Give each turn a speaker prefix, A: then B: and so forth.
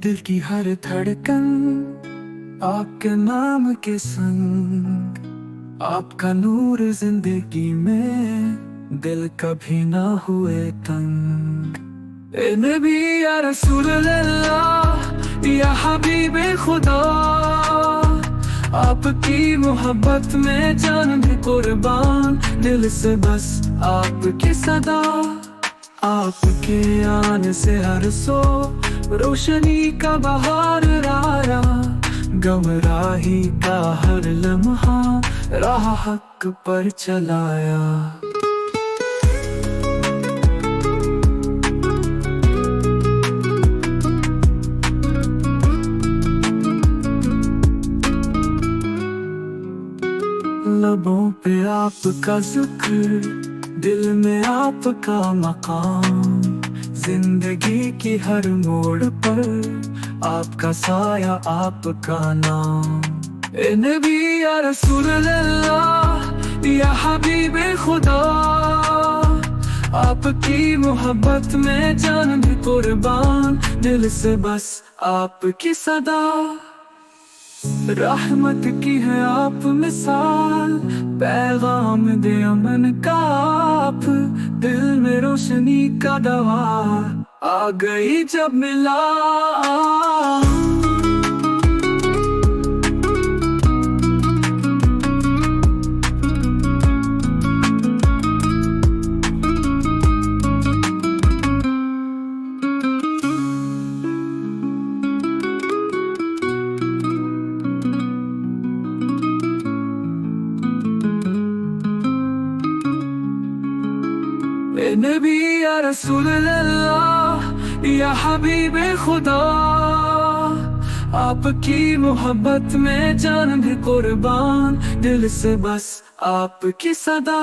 A: दिल की हर धड़कन आपके नाम के संग, आपका नूर जिंदगी में दिल कभी ना हुए तंग। ए नबी या रसूल अल्लाह या हबीबे खुदा, आपकी मोहब्बत में जान भी कुर्बान। दिल से बस आपकी सदा, आपके आने से हर सो रोशनी का बहार आया। गमराही का हर लम्हा राह हक पर चलाया। लबों पे आपका जिक्र, दिल में आपका मकाम। जिंदगी की हर मोड़ पर आपका साया, आपका नाम। ए नबी या रसूल अल्लाह या हबीबे खुदा, आपकी मोहब्बत में जान भी कुर्बान। दिल से बस आपकी सदा, रहमत की है आप मिसाल। पैगाम दे अमन का आप, दिल में रोशनी का दवा आ गई जब मिला। ए नबी या रसूल अल्लाह या हबीबे खुदा, आपकी मोहब्बत में जान भी कुर्बान। दिल से बस आपकी सदा।